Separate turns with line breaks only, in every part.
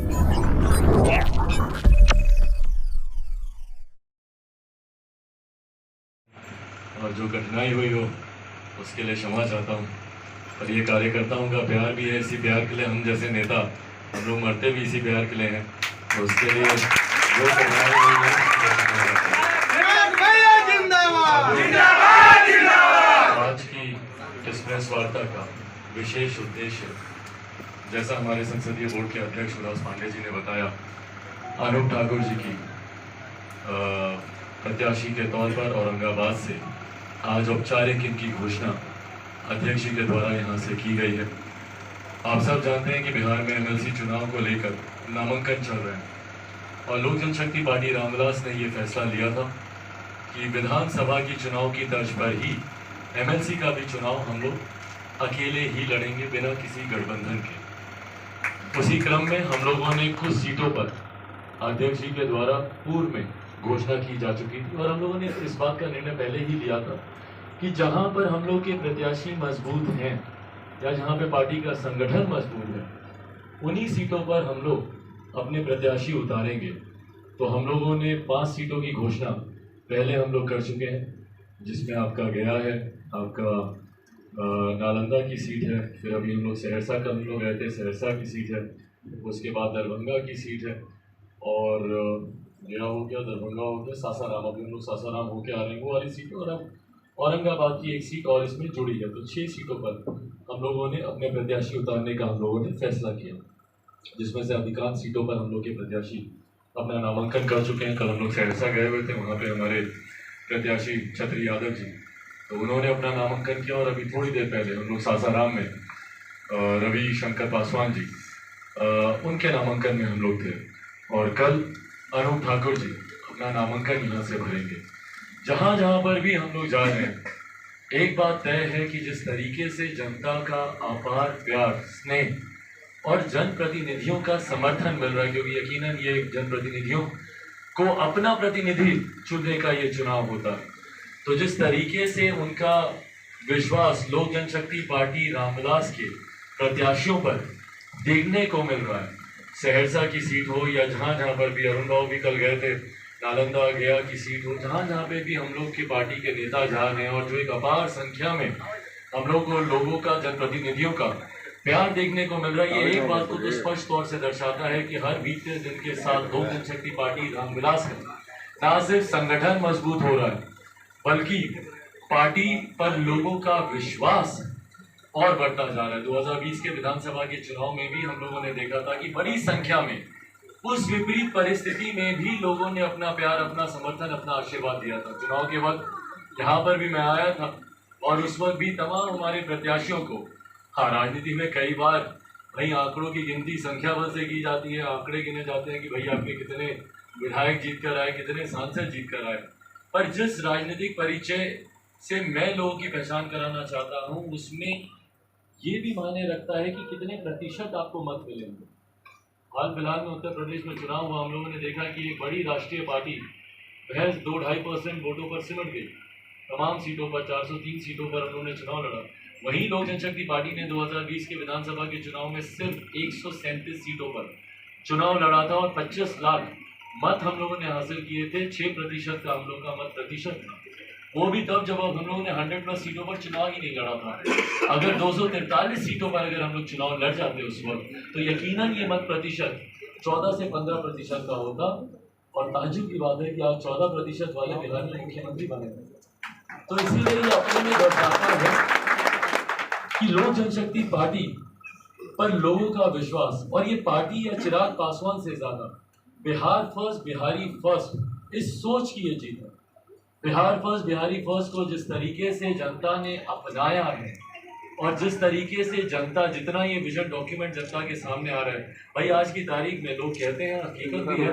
और जो कठिनाई हुई हो उसके लिए क्षमा चाहता हूँ। और ये कार्यकर्ताओं का प्यार भी है, इसी प्यार के लिए हम जैसे नेता हम लोग मरते भी इसी प्यार के लिए हैं। तो उसके लिए जो कठिनाई हुई है, आज की इस प्रेस वार्ता का विशेष उद्देश्य, जैसा हमारे संसदीय बोर्ड के अध्यक्ष उल्लास पांडे जी ने बताया, अनूप ठाकुर जी की प्रत्याशी के तौर पर औरंगाबाद से आज औपचारिक इनकी घोषणा अध्यक्ष जी के द्वारा यहाँ से की गई है। आप सब जानते हैं कि बिहार में एमएलसी चुनाव को लेकर नामांकन चल रहे हैं और लोक जनशक्ति पार्टी रामविलास ने ये फैसला लिया था कि विधानसभा की चुनाव की तर्ज पर ही एमएलसी का भी चुनाव हम लोग अकेले ही लड़ेंगे बिना किसी गठबंधन के। उसी क्रम में हम लोगों ने कुछ सीटों पर अध्यक्ष जी के द्वारा पूर्व में घोषणा की जा चुकी थी और हम लोगों ने इस बात का निर्णय पहले ही लिया था कि जहां पर हम लोग के प्रत्याशी मजबूत हैं या जहां पे पार्टी का संगठन मजबूत है, उन्हीं सीटों पर हम लोग अपने प्रत्याशी उतारेंगे। तो हम लोगों ने 5 सीटों की घोषणा पहले हम लोग कर चुके हैं, जिसमें आपका गया है, आपका नालंदा की सीट है, फिर अभी हम लोग सहरसा का हम लोग गए थे, सहरसा की सीट है, उसके बाद दरभंगा की सीट है और गया हो गया, दरभंगा हो गया, सासाराम, अभी हम लोग सासाराम होके आ रहे हैं वो वाली सीट, और अब औरंगाबाद की एक सीट और इसमें जुड़ी है। तो 6 सीटों पर हम लोगों ने अपने प्रत्याशी उतारने का हम लोगों ने फैसला किया, जिसमें से अधिकांश सीटों पर हम लोग के प्रत्याशी अपना नामांकन कर चुके हैं। कल हम लोग सहरसा गए हुए थे, वहाँ पे हमारे प्रत्याशी छत्री यादव जी, तो उन्होंने अपना नामांकन किया और अभी थोड़ी देर पहले हम लोग सासाराम में रवि शंकर पासवान जी, उनके नामांकन में हम लोग थे और कल अनूप ठाकुर जी अपना नामांकन यहाँ से भरेंगे। जहाँ जहाँ पर भी हम लोग जा रहे हैं, एक बात तय है कि जिस तरीके से जनता का अपार प्यार, स्नेह और जनप्रतिनिधियों का समर्थन मिल रहा है, क्योंकि यकीनन ये जनप्रतिनिधियों को अपना प्रतिनिधि चुनने का ये चुनाव होता है, तो जिस तरीके से उनका विश्वास लोक जनशक्ति पार्टी रामविलास के प्रत्याशियों पर देखने को मिल रहा है, सहरसा की सीट हो या जहाँ जहाँ पर भी, अरुण बाबू भी कल गए थे, नालंदा गया की सीट हो, जहाँ जहाँ पे भी हम लोग की पार्टी के नेता जा रहे हैं और जो एक अपार संख्या में हम लोग को लोगों का, जनप्रतिनिधियों का प्यार देखने को मिल रहा है, ये एक बात को तो स्पष्ट तौर से दर्शाता है कि हर बीते दिन के साथ लोक जनशक्ति पार्टी रामविलास का न सिर्फ संगठन मजबूत हो रहा है, बल्कि पार्टी पर लोगों का विश्वास और बढ़ता जा रहा है। 2020 के विधानसभा के चुनाव में भी हम लोगों ने देखा था कि बड़ी संख्या में उस विपरीत परिस्थिति में भी लोगों ने अपना प्यार, अपना समर्थन, अपना आशीर्वाद दिया था। चुनाव के वक्त यहाँ पर भी मैं आया था और उस वक्त भी तमाम हमारे प्रत्याशियों को, हाँ, राजनीति में कई बार भाई आंकड़ों की गिनती संख्या बल से की जाती है, आंकड़े गिने जाते हैं कि भाई आपके कितने विधायक जीत कर आए, कितने सांसद जीत कर आए, पर जिस राजनीतिक परिचय से मैं लोगों की पहचान कराना चाहता हूँ उसमें ये भी मायने रखता है कि कितने प्रतिशत आपको मत मिलेंगे। हाल फिलहाल में उत्तर प्रदेश में चुनाव हुआ, हम लोगों ने देखा कि एक बड़ी राष्ट्रीय पार्टी महज 2-2.5% वोटों पर सिमट गई। तमाम सीटों पर, 403 सीटों पर उन्होंने चुनाव लड़ा। वहीं लोक जनशक्ति पार्टी ने 2020 के विधानसभा के चुनाव में सिर्फ 137 सीटों पर चुनाव लड़ा था और 25 लाख मत हम लोगों ने हासिल किए थे। 6% का हम लोग का मत प्रतिशत था, वो भी तब जब हम लोगों ने 100+ सीटों पर चुनाव ही नहीं लड़ा था। अगर 243 सीटों पर अगर हम लोग चुनाव लड़ जाते उस वक्त, तो यकीनन ये मत प्रतिशत 14 से 15% का होता। और ताज्जुब की बात है कि आज 14% वाले बिहार में मुख्यमंत्री बने थे। तो इसीलिए ये अपने में दर्शाता है कि लोक जनशक्ति पार्टी पर लोगों का विश्वास, और ये पार्टी या चिराग पासवान से ज्यादा बिहार फर्स्ट, बिहारी फर्स्ट, इस सोच की ये जीत है। बिहार फर्स्ट, बिहारी फर्स्ट को जिस तरीके से जनता ने अपनाया है और जिस तरीके से जनता, जितना ये विजन डॉक्यूमेंट जनता के सामने आ रहा है, भाई आज की तारीख में लोग कहते हैं, हकीकत भी है,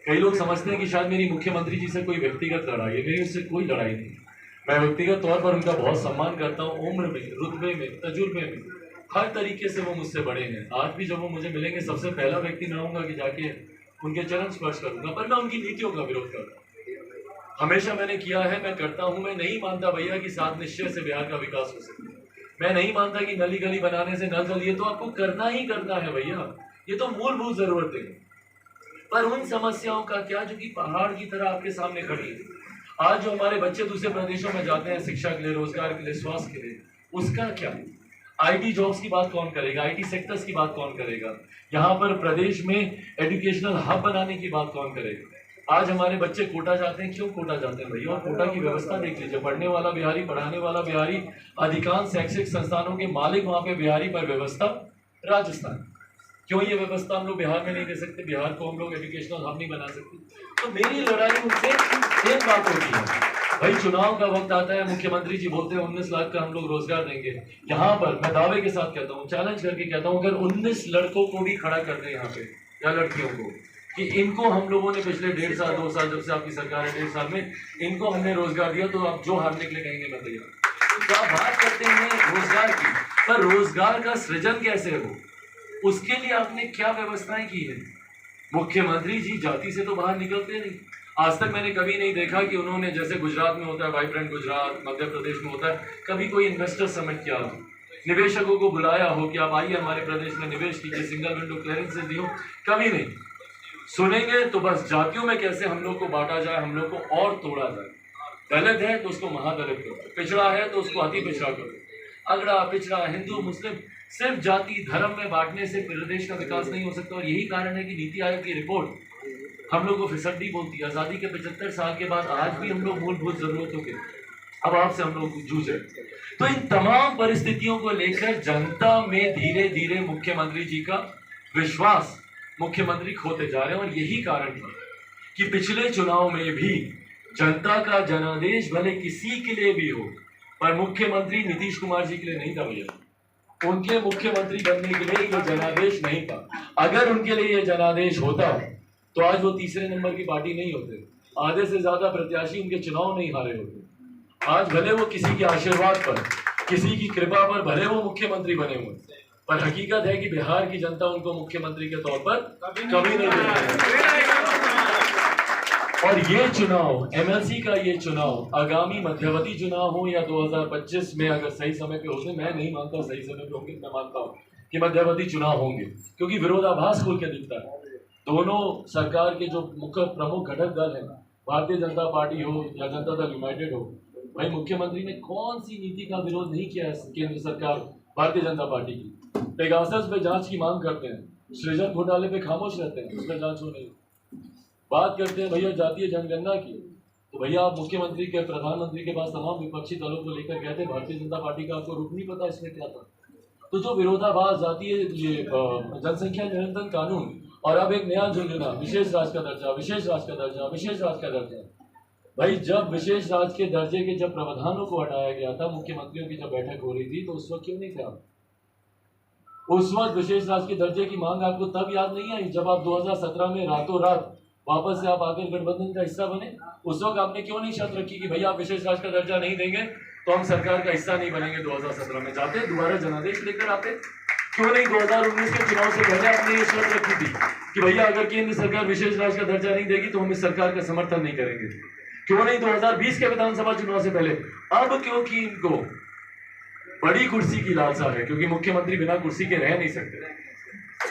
कई लोग समझते हैं कि शायद मेरी मुख्यमंत्री जी से कोई व्यक्तिगत लड़ाई है, मेरी उससे कोई लड़ाई नहीं। मैं व्यक्तिगत तौर पर उनका बहुत सम्मान करता हूँ, उम्र में, रुतबे में, तजुर्बे में, हर तरीके से वो मुझसे बड़े हैं। आज भी जब वो मुझे मिलेंगे, सबसे पहला व्यक्ति मैं होऊंगा कि जाके उनके चरण स्पर्श करूंगा, पर मैं उनकी नीतियों का विरोध करता हूँ। हमेशा मैंने किया है, मैं करता हूं। मैं नहीं मानता भैया कि सात निश्चय से बिहार का विकास हो सकता है। मैं नहीं मानता कि नली गली बनाने से नल जल, ये तो आपको करना ही करना है भैया।
ये तो मूलभूत जरूरतें हैं। पर उन समस्याओं का क्या जो कि पहाड़ की तरह आपके सामने खड़ी है। आज जो हमारे बच्चे दूसरे प्रदेशों में जाते हैं शिक्षा के लिए, रोजगार के लिए, स्वास्थ्य के लिए, उसका क्या? आईटी जॉब्स की बात कौन करेगा? आईटी सेक्टर्स की बात कौन करेगा? यहाँ पर प्रदेश में एजुकेशनल हब बनाने की बात कौन करेगा? आज हमारे बच्चे कोटा जाते हैं, क्यों कोटा जाते हैं भैया? और कोटा की व्यवस्था देख लीजिए, पढ़ने वाला बिहारी, पढ़ाने वाला बिहारी, अधिकांश शैक्षिक संस्थानों के मालिक वहां पे बिहारी, पर व्यवस्था राजस्थान। क्यों ये व्यवस्था हम लोग बिहार में नहीं दे सकते? बिहार को हम लोग एजुकेशनल हब नहीं बना सकते? तो मेरी लड़ाई उनसे एक बात होती है, भाई चुनाव का वक्त आता है, मुख्यमंत्री जी बोलते हैं 19 लाख का हम लोग रोजगार देंगे। यहाँ पर मैं दावे के साथ कहता हूँ, चैलेंज करके कहता हूँ, अगर 19 लड़कों को भी खड़ा कर दे यहाँ पे, या लड़कियों को, कि इनको हम लोगों ने पिछले 1.5 साल 2 साल, जब से आपकी सरकार है 1.5 साल में इनको हमने रोजगार दिया, तो आप जो हारने के लिए कहेंगे मैं तैयार। तो आप बात करते हैं रोजगार की, पर रोजगार का सृजन कैसे हो, उसके लिए आपने क्या व्यवस्थाएं की है? मुख्यमंत्री जी जाति से तो बाहर निकलते नहीं। आज तक मैंने कभी नहीं देखा कि उन्होंने, जैसे गुजरात में होता है वाइब्रेंट गुजरात, मध्य प्रदेश में होता है, कभी कोई इन्वेस्टर समिट किया हो, निवेशकों को बुलाया हो कि आप आइए हमारे प्रदेश में निवेश कीजिए, सिंगल विंडो क्लियरेंस दियो, कभी नहीं। सुनेंगे तो बस जातियों में कैसे हम लोग को बांटा जाए, हम लोग को और तोड़ा जाए। दलित है तो उसको महादलित करो, पिछड़ा है तो उसको अति पिछड़ा करो, अगड़ा पिछड़ा, हिंदू मुस्लिम, सिर्फ जाति धर्म में बांटने से प्रदेश का विकास नहीं हो सकता। और यही कारण है कि नीति आयोग की रिपोर्ट हम लोग को फिसड्डी बोलती है। आज़ादी के 75 साल के बाद आज भी हम लोग मूलभूत जरूरतों के अभाव से हम लोग जूझ रहे। तो इन तमाम परिस्थितियों को लेकर जनता में धीरे धीरे मुख्यमंत्री जी का विश्वास मुख्यमंत्री खोते जा रहे हैं। और यही कारण था कि पिछले चुनाव में भी जनता का जनादेश भले किसी के लिए भी हो, पर मुख्यमंत्री नीतीश कुमार जी के लिए नहीं था भैया। उनके मुख्यमंत्री बनने के लिए ये जनादेश नहीं था। अगर उनके लिए ये जनादेश होता तो आज वो तीसरे नंबर की पार्टी नहीं होते, आधे से ज्यादा प्रत्याशी उनके चुनाव नहीं हारे होते। आज भले वो किसी के आशीर्वाद पर, किसी की कृपा पर भले वो मुख्यमंत्री बने हुए, पर हकीकत है कि बिहार की जनता उनको मुख्यमंत्री के तौर पर कभी नहीं देती। और ये चुनाव, एमएलसी का ये चुनाव, आगामी मध्यवर्ती चुनाव हो या 2025 में अगर सही समय पे होते, मैं नहीं मानता सही समय पे होंगे, मैं मानता हूँ कि मध्यवर्ती चुनाव होंगे, क्योंकि विरोधाभास खुल के दिखता है। दोनों सरकार के जो मुख्य प्रमुख घटक दल हैं, भारतीय जनता पार्टी हो या जनता दल यूनाइटेड हो, भाई मुख्यमंत्री ने कौन सी नीति का विरोध नहीं किया है? केंद्र सरकार भारतीय जनता पार्टी की पेगासस पे जांच की मांग करते हैं, सृजन घोटाले पे खामोश रहते हैं, उस पर जांच हो नहीं। बात करते हैं भैया जातीय जनगणना की, तो भैया आप मुख्यमंत्री के, प्रधानमंत्री के पास तमाम विपक्षी दलों को लेकर गए थे, भारतीय जनता पार्टी का आपको रुख नहीं पता इसमें क्या था? तो जो विरोधाभास, जातीय जनसंख्या नियंत्रण कानून, और अब एक नया झुंझुना, विशेष राज्य का दर्जा, विशेष राज्य का दर्जा, विशेष राज्य का दर्जा। भाई जब विशेष राज्य के दर्जे के जब प्रावधानों को हटाया गया था, मुख्यमंत्रियों की जब बैठक हो रही थी, तो उस वक्त क्यों नहीं थे आप? उस वक्त विशेष राज्य के दर्जे की मांग आपको तब याद नहीं आई जब आप 2017 में रातों रात वापस से आप आकर गठबंधन का हिस्सा बने? उस वक्त आपने क्यों नहीं शर्त रखी कि भैया आप विशेष राज्य का दर्जा नहीं देंगे तो हम सरकार का हिस्सा नहीं बनेंगे? 2017 में जाते दोबारा जनादेश लेकर आते, क्यों नहीं 2019 के चुनाव से पहले आपने ये शर्त रखी थी कि भैया अगर केंद्र सरकार विशेष राज्य का दर्जा नहीं देगी तो हम इस सरकार का समर्थन नहीं करेंगे? क्यों नहीं 2020 के विधानसभा चुनाव से पहले? अब क्योंकि इनको बड़ी कुर्सी की लालसा है, क्योंकि मुख्यमंत्री बिना कुर्सी के रह नहीं सकते।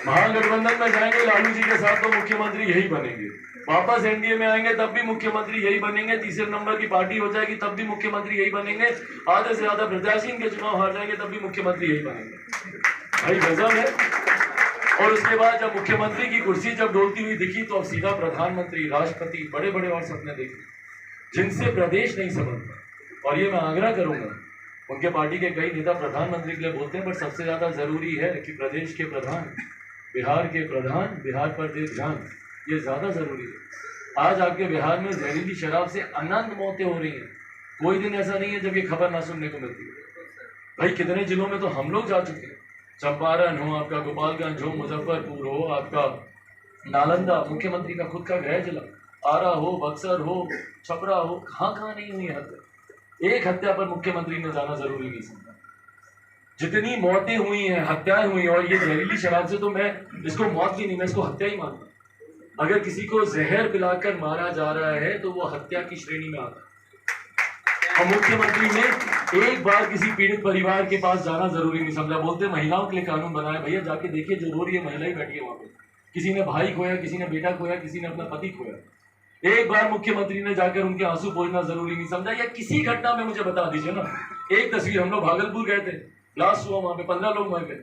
महागठबंधन में जाएंगे लालू जी के साथ तो मुख्यमंत्री यही बनेंगे, वापस एनडीए में आएंगे तब भी मुख्यमंत्री यही बनेंगे, तीसरे नंबर की पार्टी हो जाएगी तब भी मुख्यमंत्री यही बनेंगे, आधे से ज्यादा प्रत्याशी इनके चुनाव हार जाएंगे तब भी मुख्यमंत्री यही बनेंगे। भाई गजब है। और उसके बाद जब मुख्यमंत्री की कुर्सी जब डोलती हुई दिखी तो अब सीधा प्रधानमंत्री, राष्ट्रपति, बड़े बड़े और सपने देखे जिनसे प्रदेश नहीं संभलता। और ये मैं आग्रह करूंगा, उनके पार्टी के कई नेता प्रधानमंत्री के लिए बोलते हैं, पर सबसे ज्यादा जरूरी है कि प्रदेश के प्रधान, बिहार के प्रधान बिहार पर दे ध्यान, ये ज्यादा जरूरी है। आज आपके बिहार में जहरीली शराब से अनंत मौतें हो रही हैं, कोई दिन ऐसा नहीं है जब ये खबर ना सुनने को मिलती है। भाई कितने जिलों में तो हम लोग जा चुके हैं, चंपारण हो, आपका गोपालगंज हो, मुजफ्फरपुर हो, आपका नालंदा, मुख्यमंत्री का खुद का गृह जिला, आरा हो, बक्सर हो, छपरा हो, कहाँ कहाँ नहीं हुई हत्या। एक हत्या पर मुख्यमंत्री ने जाना जरूरी नहीं समझा। जितनी मौतें हुई हैं, हत्याएं हुई, और ये जहरीली शराब से तो मैं इसको मौत की नहीं, मैं इसको हत्या ही मानता। अगर किसी को जहर पिलाकर मारा जा रहा है तो वो हत्या की श्रेणी में आता है। और मुख्यमंत्री ने एक बार किसी पीड़ित परिवार के पास जाना जरूरी नहीं समझा। बोलते महिलाओं के लिए कानून बनाया, भैया जाके देखिए जो रो रही है महिला ही बैठी है वहां पे। किसी ने भाई खोया, किसी ने बेटा खोया, किसी ने अपना पति खोया। एक बार मुख्यमंत्री ने जाकर उनके आंसू पोंछना जरूरी नहीं समझा। या किसी घटना में मुझे बता दीजिए ना, एक तस्वीर, हम लोग भागलपुर गए थे, ब्लास्ट हुआ वहां पे, 15 लोग मर गए।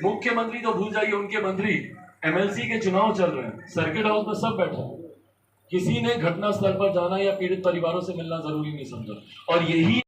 मुख्यमंत्री तो भूल जाइए, उनके मंत्री, एमएलसी के चुनाव चल रहे हैं, सर्किट हाउस में सब बैठा है, किसी ने घटना स्थल पर जाना या पीड़ित परिवारों से मिलना जरूरी नहीं समझा। और यही